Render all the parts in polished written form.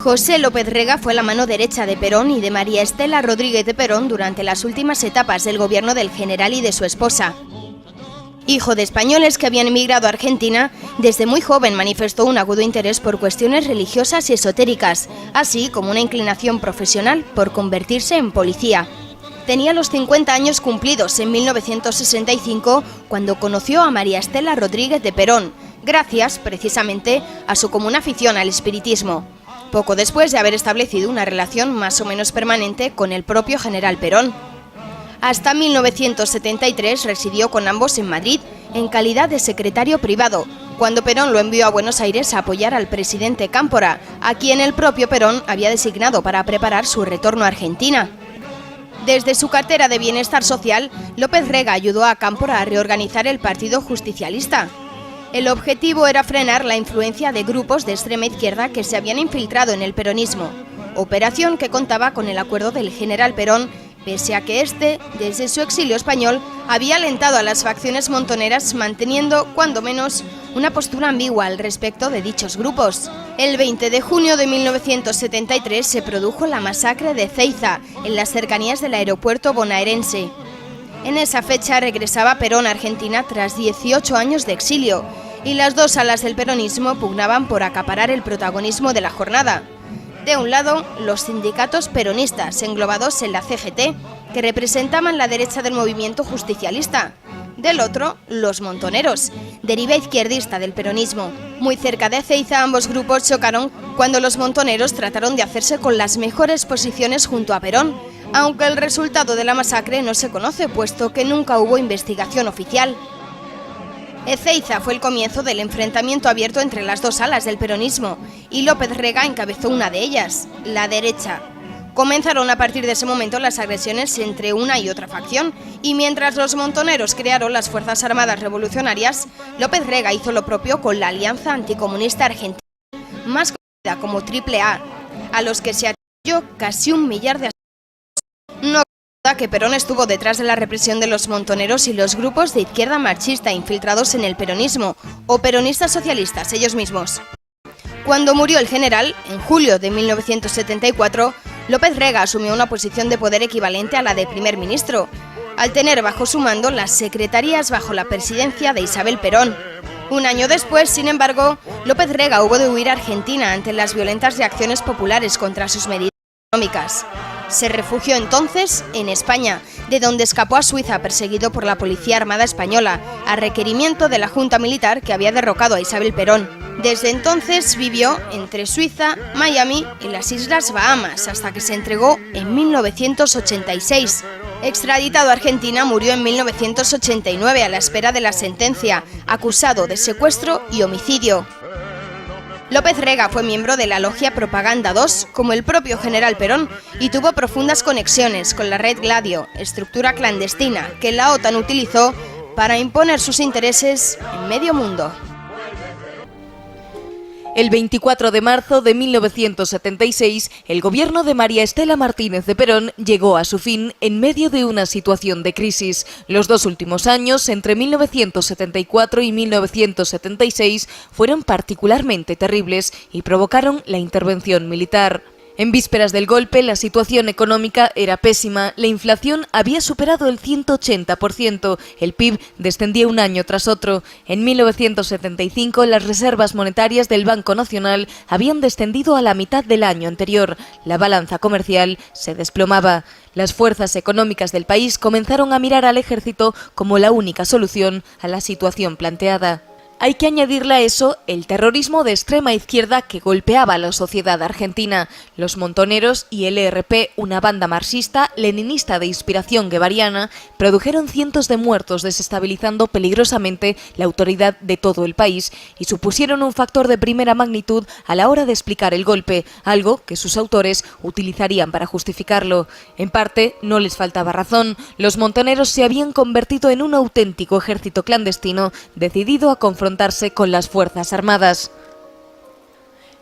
José López Rega fue la mano derecha de Perón y de María Estela Rodríguez de Perón durante las últimas etapas del gobierno del general y de su esposa. Hijo de españoles que habían emigrado a Argentina, desde muy joven manifestó un agudo interés por cuestiones religiosas y esotéricas, así como una inclinación profesional por convertirse en policía. Tenía los 50 años cumplidos en 1965 cuando conoció a María Estela Rodríguez de Perón, gracias, precisamente, a su común afición al espiritismo. Poco después de haber establecido una relación más o menos permanente con el propio general Perón. Hasta 1973 residió con ambos en Madrid, en calidad de secretario privado, cuando Perón lo envió a Buenos Aires a apoyar al presidente Cámpora, a quien el propio Perón había designado para preparar su retorno a Argentina. Desde su cartera de Bienestar Social, López Rega ayudó a Cámpora a reorganizar el Partido Justicialista. El objetivo era frenar la influencia de grupos de extrema izquierda que se habían infiltrado en el peronismo, operación que contaba con el acuerdo del general Perón, pese a que este, desde su exilio español, había alentado a las facciones montoneras manteniendo, cuando menos, una postura ambigua al respecto de dichos grupos. El 20 de junio de 1973 se produjo la masacre de Ezeiza, en las cercanías del aeropuerto bonaerense. En esa fecha regresaba Perón a Argentina tras 18 años de exilio, y las dos alas del peronismo pugnaban por acaparar el protagonismo de la jornada. De un lado, los sindicatos peronistas, englobados en la CGT, que representaban la derecha del movimiento justicialista. Del otro, los montoneros, deriva izquierdista del peronismo. Muy cerca de Ezeiza, ambos grupos chocaron cuando los montoneros trataron de hacerse con las mejores posiciones junto a Perón, aunque el resultado de la masacre no se conoce, puesto que nunca hubo investigación oficial. Ezeiza fue el comienzo del enfrentamiento abierto entre las dos alas del peronismo, y López Rega encabezó una de ellas, la derecha. Comenzaron a partir de ese momento las agresiones entre una y otra facción, y mientras los montoneros crearon las Fuerzas Armadas Revolucionarias, López Rega hizo lo propio con la Alianza Anticomunista Argentina, más conocida como AAA, a los que se atribuyó casi 1 millar de asesinatos. No duda que Perón estuvo detrás de la represión de los montoneros y los grupos de izquierda marxista infiltrados en el peronismo, o peronistas socialistas ellos mismos. Cuando murió el general, en julio de 1974, López Rega asumió una posición de poder equivalente a la de primer ministro, al tener bajo su mando las secretarías bajo la presidencia de Isabel Perón. Un año después, sin embargo, López Rega hubo de huir a Argentina ante las violentas reacciones populares contra sus medidas económicas. Se refugió entonces en España, de donde escapó a Suiza perseguido por la Policía Armada Española, a requerimiento de la Junta Militar que había derrocado a Isabel Perón. Desde entonces vivió entre Suiza, Miami y las Islas Bahamas, hasta que se entregó en 1986. Extraditado a Argentina, murió en 1989 a la espera de la sentencia, acusado de secuestro y homicidio. López Rega fue miembro de la logia Propaganda II, como el propio general Perón, y tuvo profundas conexiones con la Red Gladio, estructura clandestina que la OTAN utilizó para imponer sus intereses en medio mundo. El 24 de marzo de 1976, el gobierno de María Estela Martínez de Perón llegó a su fin en medio de una situación de crisis. Los 2 últimos años, entre 1974 y 1976, fueron particularmente terribles y provocaron la intervención militar. En vísperas del golpe, la situación económica era pésima, la inflación había superado el 180%, el PIB descendía un año tras otro. En 1975, las reservas monetarias del Banco Nacional habían descendido a la mitad del año anterior. La balanza comercial se desplomaba. Las fuerzas económicas del país comenzaron a mirar al ejército como la única solución a la situación planteada. Hay que añadirle a eso el terrorismo de extrema izquierda que golpeaba a la sociedad argentina. Los montoneros y el ERP, una banda marxista-leninista de inspiración guevariana, produjeron cientos de muertos, desestabilizando peligrosamente la autoridad de todo el país y supusieron un factor de primera magnitud a la hora de explicar el golpe, algo que sus autores utilizarían para justificarlo. En parte, no les faltaba razón. Los montoneros se habían convertido en un auténtico ejército clandestino decidido a confrontarse con las Fuerzas Armadas.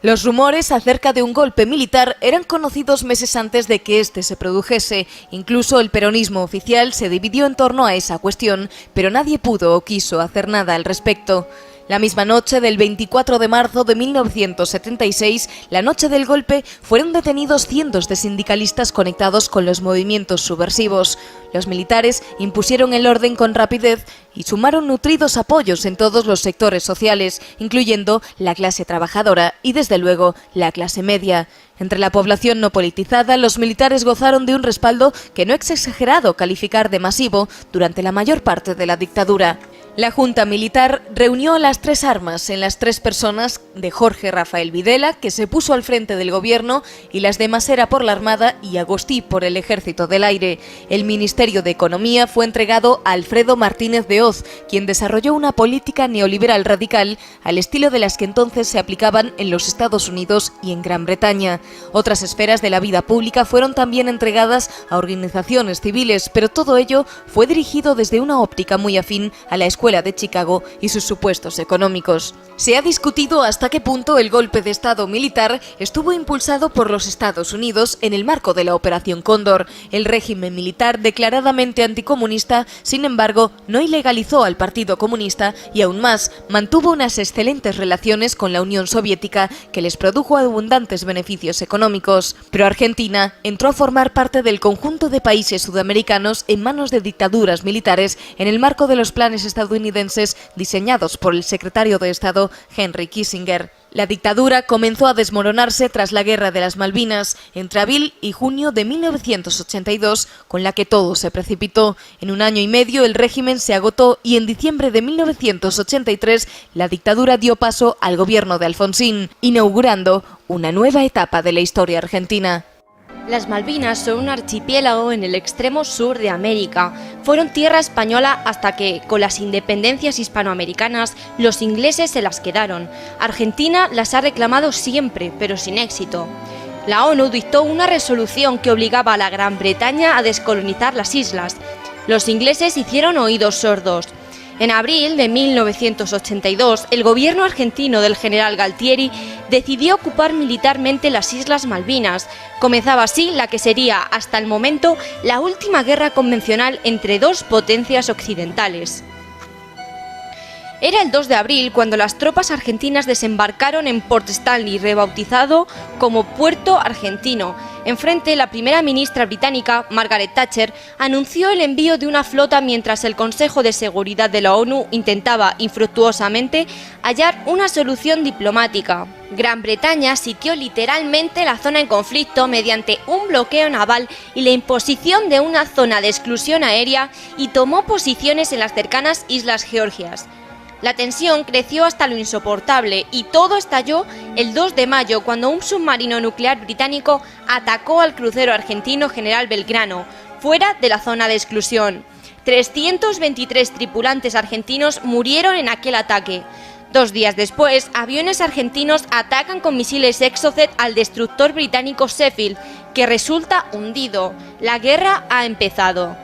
Los rumores acerca de un golpe militar eran conocidos meses antes de que este se produjese. Incluso el peronismo oficial se dividió en torno a esa cuestión, pero nadie pudo o quiso hacer nada al respecto. La misma noche del 24 de marzo de 1976, la noche del golpe, fueron detenidos cientos de sindicalistas conectados con los movimientos subversivos. Los militares impusieron el orden con rapidez y sumaron nutridos apoyos en todos los sectores sociales, incluyendo la clase trabajadora y, desde luego, la clase media. Entre la población no politizada, los militares gozaron de un respaldo que no es exagerado calificar de masivo durante la mayor parte de la dictadura. La Junta Militar reunió a las tres armas en las tres personas de Jorge Rafael Videla, que se puso al frente del gobierno, y las de Masera por la Armada y Agostí por el Ejército del Aire. El Ministerio de Economía fue entregado a Alfredo Martínez de Hoz, quien desarrolló una política neoliberal radical al estilo de las que entonces se aplicaban en los Estados Unidos y en Gran Bretaña. Otras esferas de la vida pública fueron también entregadas a organizaciones civiles, pero todo ello fue dirigido desde una óptica muy afín a la Escuela de Chicago y sus supuestos económicos. Se ha discutido hasta qué punto el golpe de Estado militar estuvo impulsado por los Estados Unidos en el marco de la Operación Cóndor. El régimen militar, declaradamente anticomunista, sin embargo, no ilegalizó al Partido Comunista y, aún más, mantuvo unas excelentes relaciones con la Unión Soviética que les produjo abundantes beneficios económicos. Pero Argentina entró a formar parte del conjunto de países sudamericanos en manos de dictaduras militares en el marco de los planes estadounidenses diseñados por el secretario de Estado Henry Kissinger. La dictadura comenzó a desmoronarse tras la Guerra de las Malvinas, entre abril y junio de 1982, con la que todo se precipitó. En un año y medio el régimen se agotó y en diciembre de 1983 la dictadura dio paso al gobierno de Alfonsín, inaugurando una nueva etapa de la historia argentina. Las Malvinas son un archipiélago en el extremo sur de América. Fueron tierra española hasta que, con las independencias hispanoamericanas, los ingleses se las quedaron. Argentina las ha reclamado siempre, pero sin éxito. La ONU dictó una resolución que obligaba a la Gran Bretaña a descolonizar las islas. Los ingleses hicieron oídos sordos. En abril de 1982, el gobierno argentino del general Galtieri decidió ocupar militarmente las Islas Malvinas. Comenzaba así la que sería, hasta el momento, la última guerra convencional entre dos potencias occidentales. Era el 2 de abril cuando las tropas argentinas desembarcaron en Port Stanley, rebautizado como Puerto Argentino. Enfrente, la primera ministra británica, Margaret Thatcher, anunció el envío de una flota mientras el Consejo de Seguridad de la ONU intentaba infructuosamente hallar una solución diplomática. Gran Bretaña sitió literalmente la zona en conflicto mediante un bloqueo naval y la imposición de una zona de exclusión aérea y tomó posiciones en las cercanas Islas Georgias. La tensión creció hasta lo insoportable y todo estalló el 2 de mayo cuando un submarino nuclear británico atacó al crucero argentino General Belgrano, fuera de la zona de exclusión. 323 tripulantes argentinos murieron en aquel ataque. 2 días después, aviones argentinos atacan con misiles Exocet al destructor británico Sheffield, que resulta hundido. La guerra ha empezado.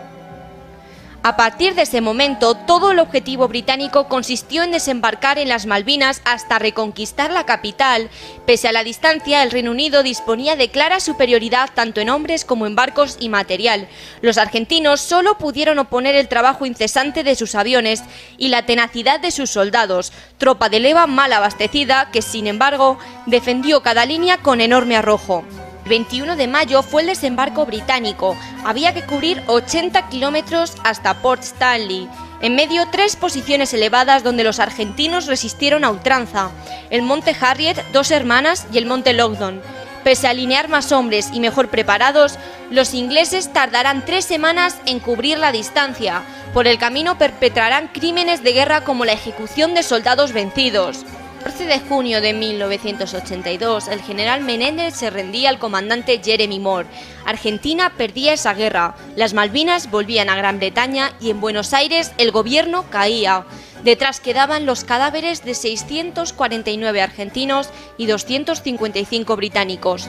A partir de ese momento, todo el objetivo británico consistió en desembarcar en las Malvinas hasta reconquistar la capital. Pese a la distancia, el Reino Unido disponía de clara superioridad tanto en hombres como en barcos y material. Los argentinos solo pudieron oponer el trabajo incesante de sus aviones y la tenacidad de sus soldados, tropa de leva mal abastecida que, sin embargo, defendió cada línea con enorme arrojo. El 21 de mayo fue el desembarco británico. Había que cubrir 80 kilómetros hasta Port Stanley. En medio, 3 posiciones elevadas donde los argentinos resistieron a ultranza: el Monte Harriet, 2 Hermanas y el Monte Loudon. Pese a alinear más hombres y mejor preparados, los ingleses tardarán 3 semanas en cubrir la distancia. Por el camino perpetrarán crímenes de guerra como la ejecución de soldados vencidos. El 14 de junio de 1982, el general Menéndez se rendía al comandante Jeremy Moore. Argentina perdía esa guerra, las Malvinas volvían a Gran Bretaña y en Buenos Aires el gobierno caía. Detrás quedaban los cadáveres de 649 argentinos y 255 británicos.